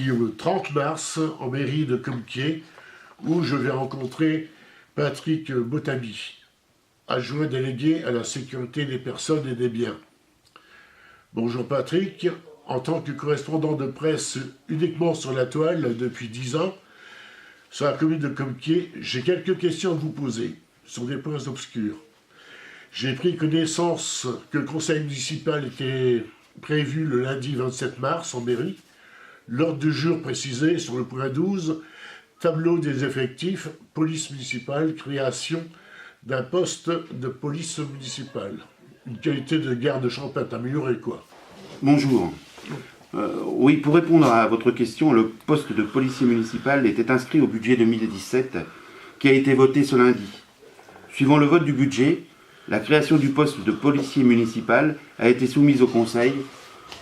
Le 30 mars, en mairie de Compiègne, où je vais rencontrer Patrick Botamy, adjoint délégué à la sécurité des personnes et des biens. Bonjour Patrick, en tant que correspondant de presse uniquement sur la toile depuis 10 ans, sur la commune de Compiègne, j'ai quelques questions à vous poser sur des points obscurs. J'ai pris connaissance que le conseil municipal était prévu le lundi 27 mars en mairie. L'ordre du jour précisé sur le point 12, tableau des effectifs, police municipale, création d'un poste de police municipale. Une qualité de garde champêtre améliorée, quoi. Bonjour. Oui, pour répondre à votre question, le poste de policier municipal était inscrit au budget 2017 qui a été voté ce lundi. Suivant le vote du budget, la création du poste de policier municipal a été soumise au Conseil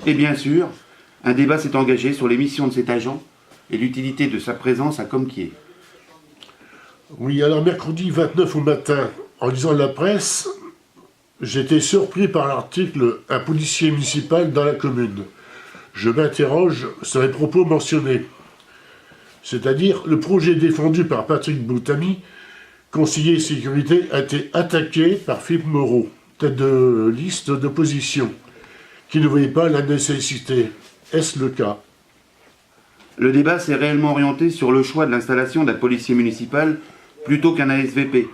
et bien sûr, un débat s'est engagé sur les missions de cet agent et l'utilité de sa présence à Compiègne. Oui, alors mercredi 29 au matin, en lisant la presse, j'étais surpris par l'article « Un policier municipal dans la commune ». Je m'interroge sur les propos mentionnés. C'est-à-dire, le projet défendu par Patrick Botamy, conseiller sécurité, a été attaqué par Philippe Moreau, tête de liste d'opposition, qui ne voyait pas la nécessité. Est-ce le cas? Le débat s'est réellement orienté sur le choix de l'installation d'un policier municipal plutôt qu'un ASVP,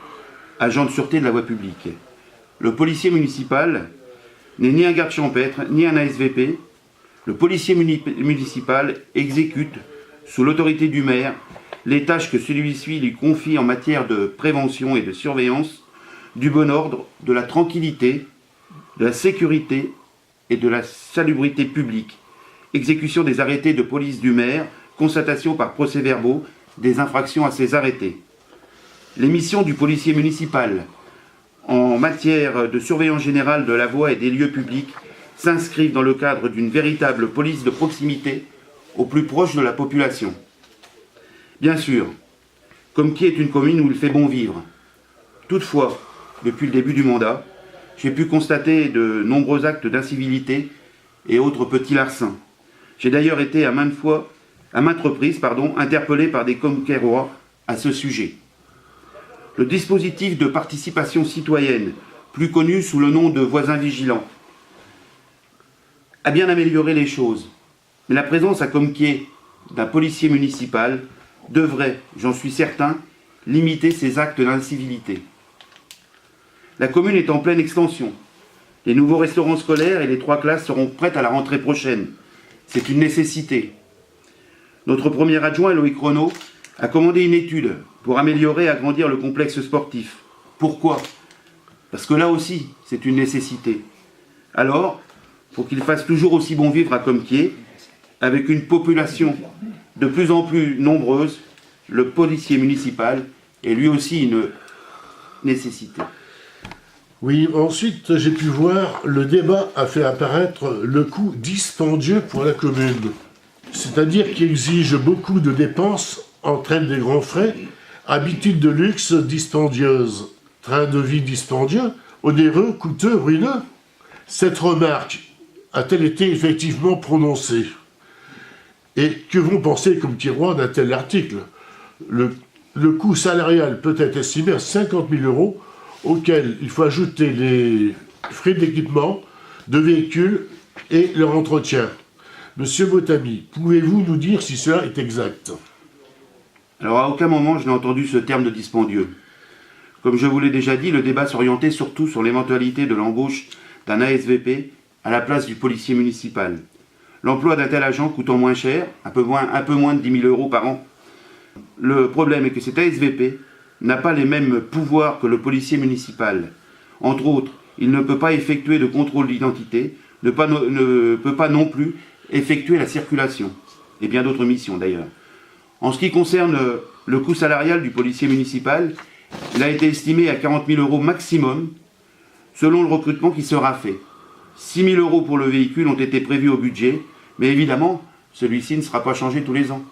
agent de sûreté de la voie publique. Le policier municipal n'est ni un garde champêtre, ni un ASVP. Le policier municipal exécute, sous l'autorité du maire, les tâches que celui-ci lui confie en matière de prévention et de surveillance, du bon ordre, de la tranquillité, de la sécurité et de la salubrité publique. Exécution des arrêtés de police du maire, constatation par procès-verbaux des infractions à ces arrêtés. Les missions du policier municipal en matière de surveillance générale de la voie et des lieux publics s'inscrivent dans le cadre d'une véritable police de proximité au plus proche de la population. Bien sûr, Compiègne est une commune où il fait bon vivre. Toutefois, depuis le début du mandat, j'ai pu constater de nombreux actes d'incivilité et autres petits larcins. J'ai d'ailleurs été à maintes reprises, interpellé par des Compiègnois à ce sujet. Le dispositif de participation citoyenne, plus connu sous le nom de voisins vigilants, a bien amélioré les choses. Mais la présence à Compiègne d'un policier municipal devrait, j'en suis certain, limiter ces actes d'incivilité. La commune est en pleine extension. Les nouveaux restaurants scolaires et les 3 classes seront prêtes à la rentrée prochaine. C'est une nécessité. Notre premier adjoint, Loïc Renaud, a commandé une étude pour améliorer et agrandir le complexe sportif. Pourquoi? Parce que là aussi, c'est une nécessité. Alors, pour qu'il fasse toujours aussi bon vivre à Compiègne, avec une population de plus en plus nombreuse, le policier municipal est lui aussi une nécessité. Oui, ensuite, j'ai pu voir, le débat a fait apparaître le coût dispendieux pour la commune. C'est-à-dire qu'il exige beaucoup de dépenses, entraîne des grands frais, habitudes de luxe dispendieuses, train de vie dispendieux, onéreux, coûteux, ruineux. Cette remarque a-t-elle été effectivement prononcée? Et que vont penser comme tiroir d'un tel article? Le coût salarial peut être estimé à 50 000 €, auquel il faut ajouter les frais d'équipement, de véhicules et leur entretien. Monsieur Botamy, pouvez-vous nous dire si cela est exact? Alors à aucun moment je n'ai entendu ce terme de dispendieux. Comme je vous l'ai déjà dit, le débat s'orientait surtout sur l'éventualité de l'embauche d'un ASVP à la place du policier municipal. L'emploi d'un tel agent coûtant moins cher, un peu moins de 10 000 € par an. Le problème est que cet ASVP n'a pas les mêmes pouvoirs que le policier municipal. Entre autres, il ne peut pas effectuer de contrôle d'identité, ne peut pas non plus effectuer la circulation, et bien d'autres missions d'ailleurs. En ce qui concerne le coût salarial du policier municipal, il a été estimé à 40 000 € maximum, selon le recrutement qui sera fait. 6 000 € pour le véhicule ont été prévus au budget, mais évidemment, celui-ci ne sera pas changé tous les ans.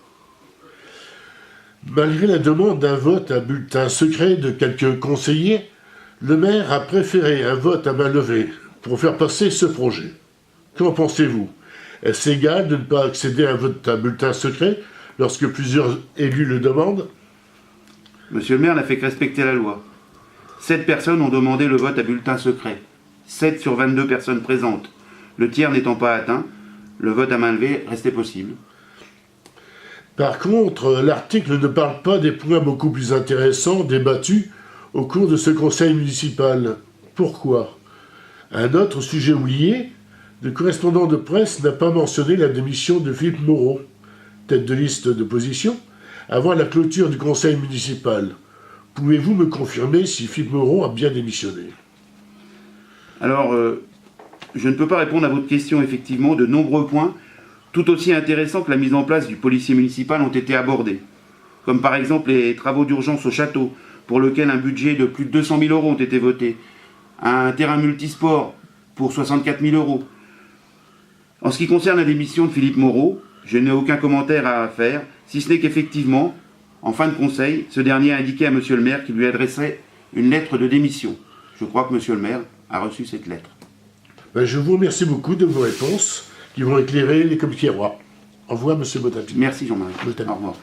Malgré la demande d'un vote à bulletin secret de quelques conseillers, le maire a préféré un vote à main levée pour faire passer ce projet. Qu'en pensez-vous? Est-ce égal de ne pas accéder à un vote à bulletin secret lorsque plusieurs élus le demandent? Monsieur le maire n'a fait que respecter la loi. 7 personnes ont demandé le vote à bulletin secret. 7 sur 22 personnes présentes. Le tiers n'étant pas atteint, le vote à main levée restait possible. Par contre, l'article ne parle pas des points beaucoup plus intéressants débattus au cours de ce conseil municipal. Pourquoi? Un autre sujet oublié, le correspondant de presse n'a pas mentionné la démission de Philippe Moreau, tête de liste d'opposition, avant la clôture du conseil municipal. Pouvez-vous me confirmer si Philippe Moreau a bien démissionné? Alors, je ne peux pas répondre à votre question, effectivement. De nombreux points, tout aussi intéressants que la mise en place du policier municipal, ont été abordés. Comme par exemple les travaux d'urgence au château, pour lequel un budget de plus de 200 000 € ont été votés. Un terrain multisport pour 64 000 €. En ce qui concerne la démission de Philippe Moreau, je n'ai aucun commentaire à faire, si ce n'est qu'effectivement, en fin de conseil, ce dernier a indiqué à monsieur le maire qu'il lui adresserait une lettre de démission. Je crois que monsieur le maire a reçu cette lettre. Je vous remercie beaucoup de vos réponses qui vont éclairer les commissaires rois. Au revoir, monsieur Botapi. Merci Jean-Marie. Botapi. Au revoir.